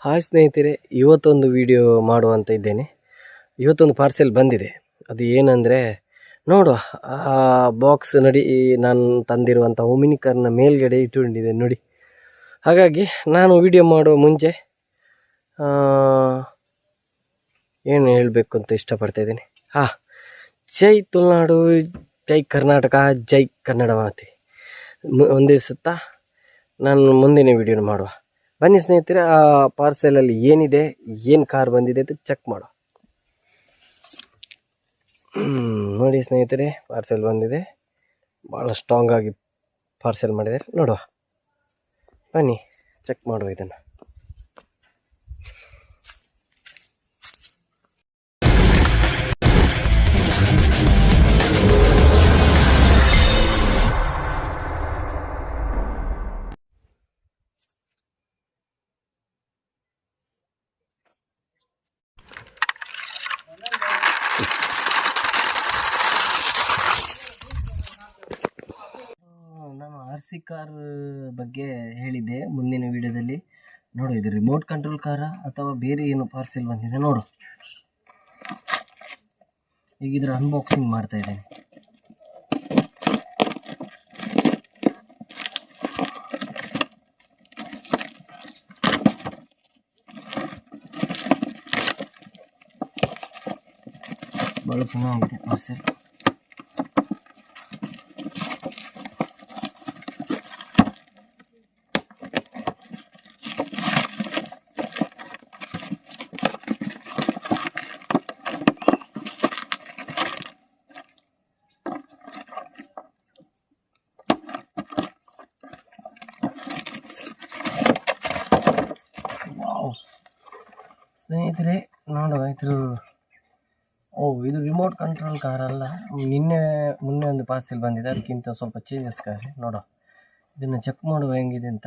Hi ಸ್ನೇಹಿತರೆ, ಇವತ್ತೊಂದು video ಮಾಡುವಂತ ಇದ್ದೇನೆ. ಇವತ್ತೊಂದು ಪಾರ್ಸೆಲ್ ಬಂದಿದೆ. ಅದು ಏನಂದರೆ ನೋಡುವ, ಆ ಬಾಕ್ಸ್ ನೋಡಿ, ನಾನು ತಂದಿರುವಂಥ ಒಮಿನಿಕರ್ನ ಮೇಲ್ಗಡೆ ಇಟ್ಟುಕೊಂಡಿದೆ ನೋಡಿ. ಹಾಗಾಗಿ ನಾನು ವಿಡಿಯೋ ಮಾಡುವ ಮುಂಚೆ ಏನು ಹೇಳಬೇಕು ಅಂತ ಇಷ್ಟಪಡ್ತಾ ಇದ್ದೀನಿ. ಜೈ ತುಳುನಾಡು, ಜೈ ಕರ್ನಾಟಕ, ಜೈ ಕನ್ನಡ ಮಾತೆ ಹೊಂದಿಸುತ್ತಾ ನಾನು ಮುಂದಿನ ವಿಡಿಯೋನ ಮಾಡುವ. ಬನ್ನಿ ಸ್ನೇಹಿತರೆ, ಆ ಪಾರ್ಸೆಲಲ್ಲಿ ಏನಿದೆ, ಏನು ಕಾರ್ ಬಂದಿದೆ ಅಂತ ಚೆಕ್ ಮಾಡುವ. ನೋಡಿ ಸ್ನೇಹಿತರೆ, ಪಾರ್ಸೆಲ್ ಬಂದಿದೆ. ಭಾಳ ಸ್ಟ್ರಾಂಗ್ ಆಗಿ ಪಾರ್ಸೆಲ್ ಮಾಡಿದ್ದಾರೆ. ನೋಡುವ, ಬನ್ನಿ ಚೆಕ್ ಮಾಡುವ ಇದನ್ನು. ನಾನು RC ಕಾರ್ ಬಗ್ಗೆ ಹೇಳಿದ್ದೆ ಮುಂದಿನ ವಿಡಿಯೋದಲ್ಲಿ. ನೋಡು, ಇದು ರಿಮೋಟ್ ಕಂಟ್ರೋಲ್ ಕಾರ ಅಥವಾ ಬೇರೆ ಏನು ಪಾರ್ಸೆಲ್ ಬಂದಿದೆ ನೋಡು. ಈಗ ಇದರ ಅನ್ಬಾಕ್ಸಿಂಗ್ ಮಾಡ್ತಾ ಇದ್ದೇನೆ. ಭಾಳ ಚೆನ್ನಾಗಿದೆ ಪಾರ್ಸೆಲ್. ಸ್ನೇಹಿತರೆ ನೋಡುವ, ಇದು ರಿಮೋಟ್ ಕಂಟ್ರೋಲ್ ಕಾರ್ ಅಲ್ಲ. ಮೊನ್ನೆ ಒಂದು ಪಾರ್ಸೆಲ್ ಬಂದಿದೆ, ಅದಕ್ಕಿಂತ ಸ್ವಲ್ಪ ಚೇಂಜಸ್ ಕಾರ್. ನೋಡುವ, ಇದನ್ನು ಚೆಕ್ ಮಾಡುವ ಹೆಂಗಿದೆ ಅಂತ.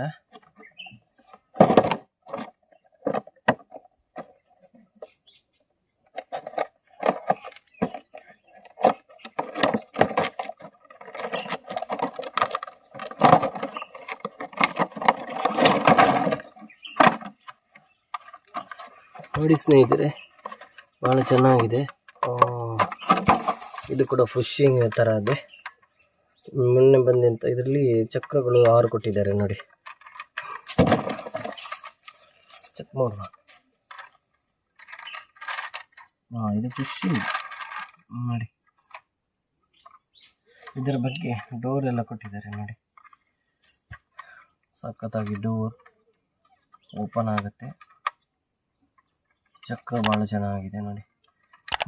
ನೋಡಿ ಸ್ನೇಹಿತರೆ, ಭಾಳ ಚೆನ್ನಾಗಿದೆ. ಇದು ಕೂಡ ಫಿಶಿಂಗ್ ಥರ ಇದೆ. ಮೊನ್ನೆ ಬಂದಂಥ ಇದರಲ್ಲಿ ಚಕ್ರಗಳು 6 ಕೊಟ್ಟಿದ್ದಾರೆ ನೋಡಿ. ಚೆಕ್ ಮಾಡುವ. ಇದು ಫಿಶಿಂಗ್ ನೋಡಿ. ಇದರ ಬಗ್ಗೆ ಡೋರ್ ಎಲ್ಲ ಕೊಟ್ಟಿದ್ದಾರೆ ನೋಡಿ. ಸಖತ್ತಾಗಿ ಡೋರ್ ಓಪನ್ ಆಗುತ್ತೆ. ಚಕ್ರ ಭಾಳ ಚೆನ್ನಾಗಿದೆ ನೋಡಿ.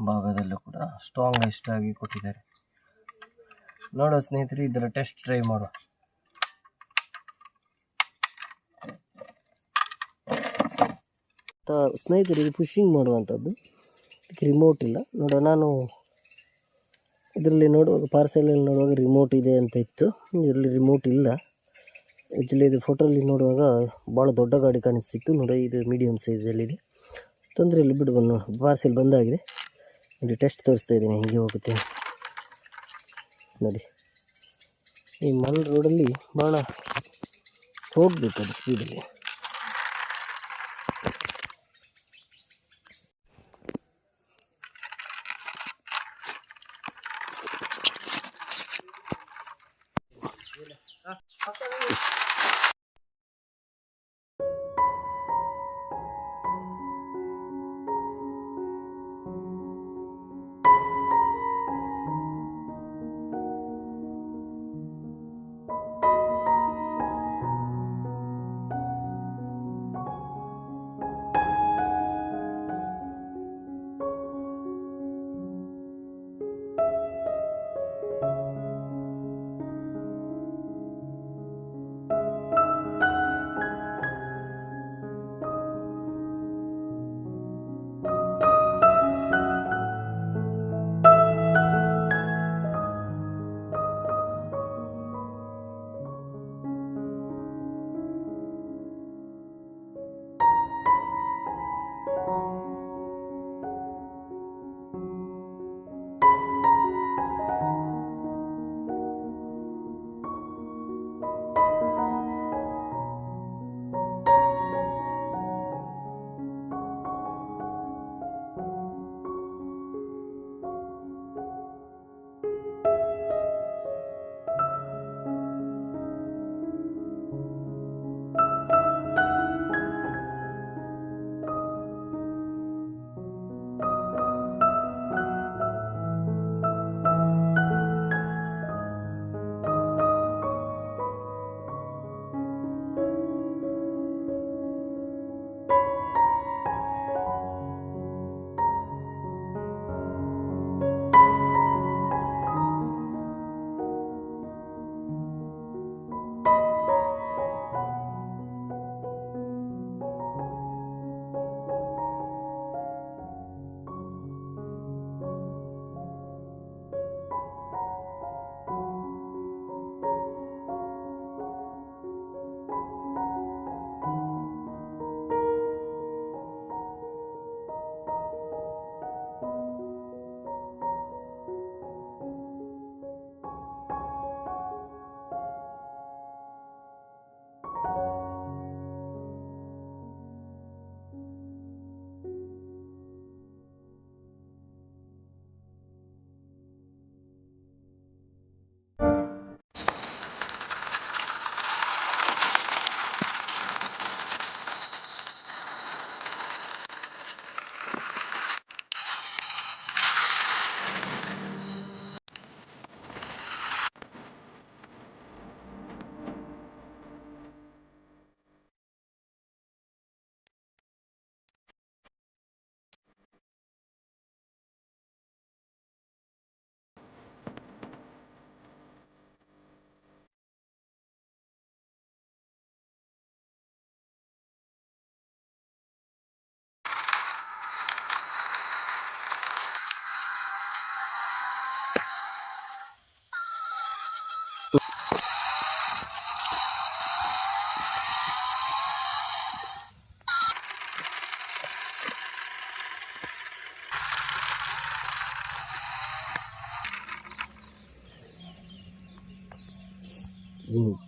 ಭಾಗದಲ್ಲೂ ಕೂಡ ಸ್ಟ್ರಾಂಗೆಸ್ಟ್ ಆಗಿ ಕೊಟ್ಟಿದ್ದಾರೆ. ನೋಡುವ ಸ್ನೇಹಿತರೆ, ಇದರ ಟೆಸ್ಟ್ ಟ್ರೈ ಮಾಡುವ. ಸ್ನೇಹಿತರೆ, ಇದು ಪುಷಿಂಗ್ ಮಾಡುವಂಥದ್ದು. ಇದಕ್ಕೆ ರಿಮೋಟ್ ಇಲ್ಲ. ನೋಡುವ, ನಾನು ಇದರಲ್ಲಿ ನೋಡುವಾಗ ಪಾರ್ಸೆಲಲ್ಲಿ ನೋಡುವಾಗ ರಿಮೋಟ್ ಇದೆ ಅಂತ ಇತ್ತು. ಇದರಲ್ಲಿ ರಿಮೋಟ್ ಇಲ್ಲ. ಆ್ಯಕ್ಚುಲಿ ಇದು ಫೋಟೋಲ್ಲಿ ನೋಡುವಾಗ ಭಾಳ ದೊಡ್ಡ ಗಾಡಿ ಕಾಣಿಸ್ತಿತ್ತು. ನೋಡಿ, ಇದು ಮೀಡಿಯಮ್ ಸೈಜಲ್ಲಿದೆ. ತೊಂದರೆ ಇಲ್ಲ ಬಿಡು. ಪಾರ್ಸೆಲ್ ಬಂದಾಗಿದೆ ನೋಡಿ. ಟೆಸ್ಟ್ ತೋರಿಸ್ತಾ ಇದ್ದೀನಿ, ಹೀಗೆ ಹೋಗುತ್ತೆ ನೋಡಿ. ಈ ಮಲ್ ರೋಡಲ್ಲಿ ಭಾಳ ಹೋಗಬೇಕು ಅದು ಸ್ಪೀಡಲ್ಲಿ. ಜಿಂಕ್